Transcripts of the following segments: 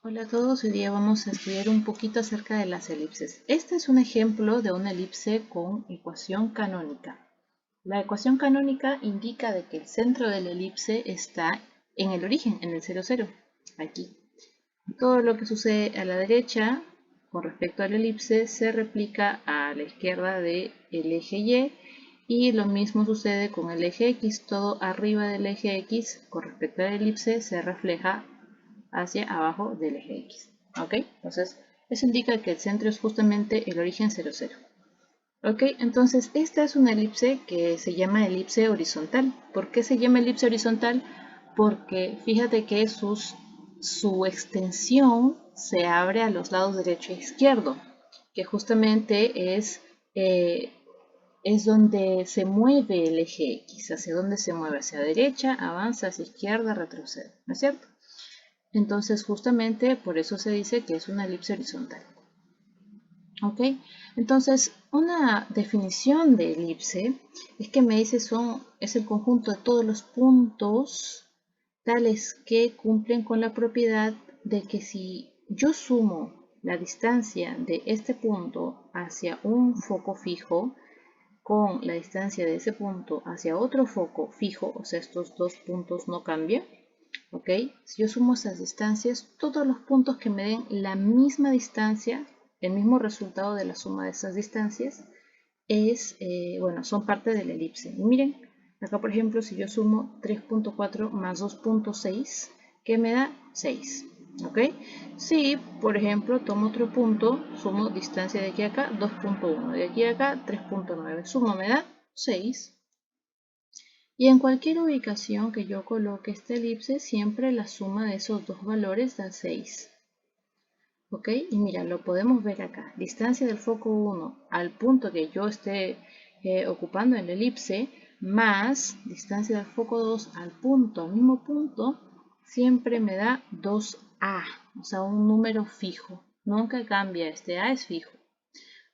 Hola a todos, hoy día vamos a estudiar un poquito acerca de las elipses. Este es un ejemplo de una elipse con ecuación canónica. La ecuación canónica indica de que el centro de la elipse está en el origen, en el 0, 0, aquí. Todo lo que sucede a la derecha con respecto a la elipse se replica a la izquierda del eje y lo mismo sucede con el eje X. Todo arriba del eje X con respecto a la elipse se refleja hacia abajo del eje X. ¿Ok? Entonces, eso indica que el centro es justamente el origen 0, 0. ¿Ok? Entonces, esta es una elipse que se llama elipse horizontal. ¿Por qué se llama elipse horizontal? Porque fíjate que su extensión se abre a los lados derecho e izquierdo, que justamente es donde se mueve el eje X, hacia donde se mueve, hacia derecha, avanza, hacia izquierda, retrocede, ¿no es cierto? Entonces, justamente por eso se dice que es una elipse horizontal. ¿Ok? Entonces, una definición de elipse es que me dice es el conjunto de todos los puntos tales que cumplen con la propiedad de que si yo sumo la distancia de este punto hacia un foco fijo con la distancia de ese punto hacia otro foco fijo, o sea, estos dos puntos no cambian, ¿ok? Si yo sumo esas distancias, todos los puntos que me den la misma distancia, el mismo resultado de la suma de esas distancias, bueno, son parte de la elipse. Y miren, acá por ejemplo, si yo sumo 3.4 más 2.6, ¿qué me da? 6. ¿Ok? Si, por ejemplo, tomo otro punto, sumo distancia de aquí a acá, 2.1, de aquí a acá, 3.9, sumo me da 6. Y en cualquier ubicación que yo coloque esta elipse, siempre la suma de esos dos valores da 6. ¿Ok? Y mira, lo podemos ver acá. Distancia del foco 1 al punto que yo esté ocupando en la elipse, más distancia del foco 2 al mismo punto, siempre me da 2A, o sea, un número fijo. Nunca cambia, este A es fijo.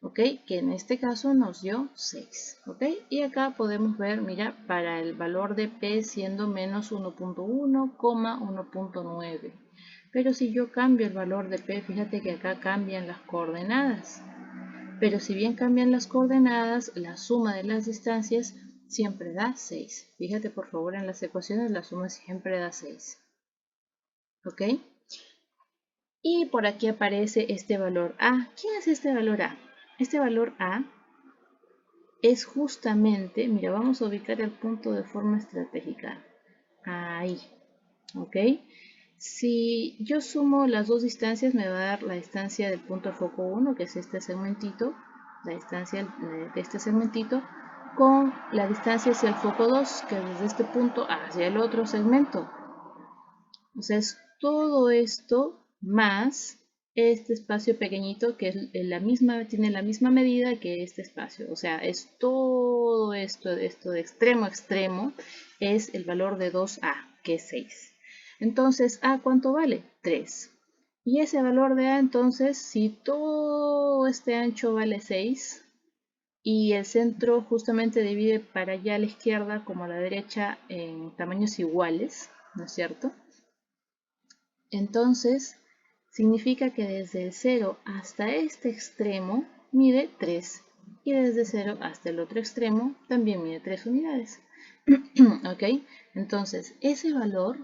¿Ok? Que en este caso nos dio 6, ¿ok? Y acá podemos ver, mira, para el valor de P siendo menos 1.1, 1.9. Pero si yo cambio el valor de P, fíjate que acá cambian las coordenadas. Pero si bien cambian las coordenadas, la suma de las distancias siempre da 6. Fíjate por favor en las ecuaciones, la suma siempre da 6. ¿Ok? Y por aquí aparece este valor A. ¿Quién es este valor A? Este valor A es justamente, mira, vamos a ubicar el punto de forma estratégica. Ahí, ¿ok? Si yo sumo las dos distancias, me va a dar la distancia del punto de foco 1, que es este segmentito, la distancia de este segmentito, con la distancia hacia el foco 2, que es desde este punto hacia el otro segmento. O sea, es todo esto más este espacio pequeñito que es tiene la misma medida que este espacio. O sea, es todo esto de extremo a extremo, es el valor de 2A, que es 6. Entonces, ¿A cuánto vale? 3. Y ese valor de A, entonces, si todo este ancho vale 6, y el centro justamente divide para allá a la izquierda como a la derecha en tamaños iguales, ¿no es cierto? Entonces, significa que desde el 0 hasta este extremo mide 3 y desde 0 hasta el otro extremo también mide 3 unidades. ¿Ok? Entonces, ese valor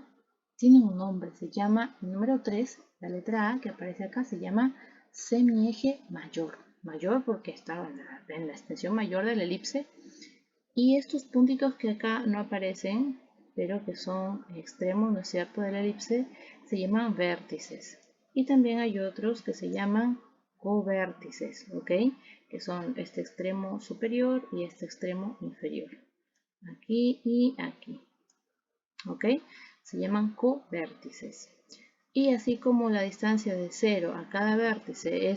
tiene un nombre, se llama el número 3, la letra A que aparece acá se llama semieje mayor. Mayor porque está en la extensión mayor de la elipse. Y estos puntitos que acá no aparecen, pero que son extremos, ¿no es cierto?, de la elipse, se llaman vértices. Y también hay otros que se llaman covértices, ¿ok? Que son este extremo superior y este extremo inferior. Aquí y aquí, ¿ok? Se llaman covértices. Y así como la distancia de 0 a cada vértice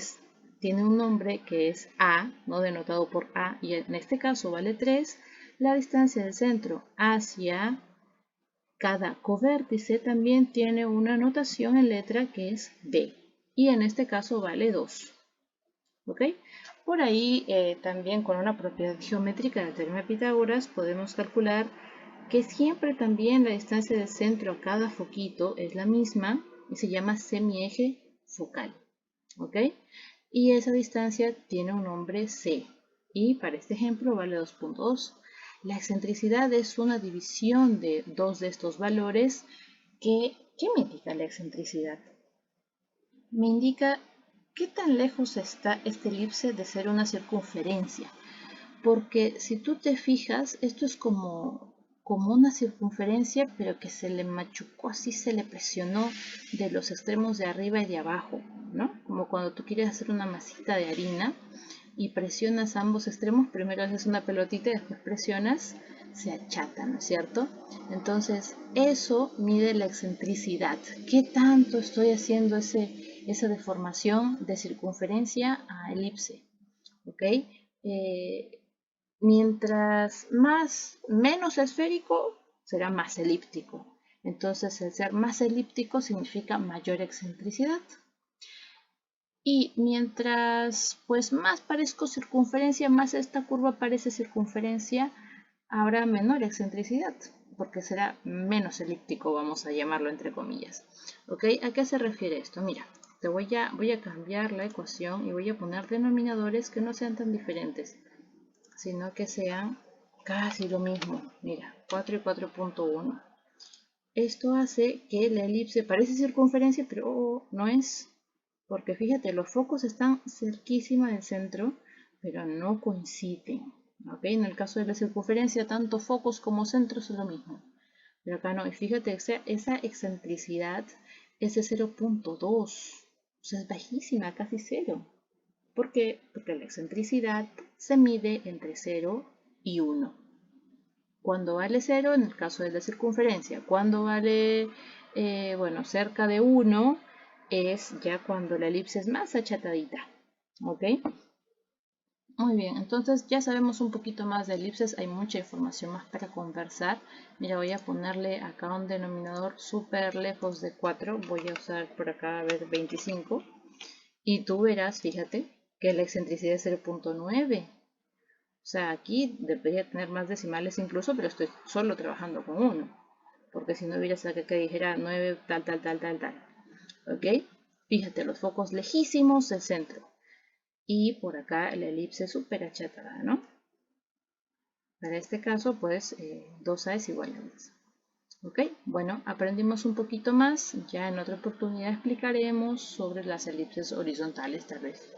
tiene un nombre que es A, ¿no?, denotado por A, y en este caso vale 3, la distancia del centro hacia cada covértice también tiene una notación en letra que es B, y en este caso vale 2. ¿Ok? Por ahí también con una propiedad geométrica del teorema de Pitágoras podemos calcular que siempre también la distancia del centro a cada foquito es la misma, y se llama semieje focal. ¿Ok? Y esa distancia tiene un nombre C. Y para este ejemplo vale 2.2. La excentricidad es una división de dos de estos valores. ¿Qué me indica la excentricidad? Me indica qué tan lejos está este elipse de ser una circunferencia. Porque si tú te fijas, esto es como una circunferencia, pero que se le machucó, así se le presionó de los extremos de arriba y de abajo, ¿no? Como cuando tú quieres hacer una masita de harina y presionas ambos extremos, primero haces una pelotita y después presionas, se achata, ¿no es cierto? Entonces, eso mide la excentricidad. ¿Qué tanto estoy haciendo esa deformación de circunferencia a elipse? ¿Ok? Mientras menos esférico, será más elíptico. Entonces, el ser más elíptico significa mayor excentricidad. Y mientras pues más parezco circunferencia, más esta curva parece circunferencia, habrá menor excentricidad, porque será menos elíptico, vamos a llamarlo entre comillas. ¿Ok? ¿A qué se refiere esto? Mira, voy a cambiar la ecuación y voy a poner denominadores que no sean tan diferentes, sino que sean casi lo mismo. Mira, 4 y 4.1. Esto hace que la elipse parece circunferencia, pero no es. Porque fíjate, los focos están cerquísima del centro, pero no coinciden. ¿Ok? En el caso de la circunferencia, tanto focos como centros es lo mismo. Pero acá no. Y fíjate, esa excentricidad es de 0.2. O sea, es bajísima, casi cero. ¿Por qué? Porque la excentricidad se mide entre 0 y 1. Cuando vale 0, en el caso de la circunferencia, cuando vale, bueno, cerca de 1, es ya cuando la elipse es más achatadita. ¿Ok? Muy bien, entonces ya sabemos un poquito más de elipses, hay mucha información más para conversar. Mira, voy a ponerle acá un denominador súper lejos de 4, voy a usar por acá, a ver, 25. Y tú verás, fíjate, que la excentricidad es 0.9. O sea, aquí debería tener más decimales incluso, pero estoy solo trabajando con uno. Porque si no hubiera sacado que dijera 9 tal, tal, tal, tal, tal. ¿Ok? Fíjate, los focos lejísimos del centro. Y por acá la elipse súper achatada, ¿no? Para este caso, pues 2A es igual a 10. ¿Ok? Bueno, aprendimos un poquito más. Ya en otra oportunidad explicaremos sobre las elipses horizontales, tal vez.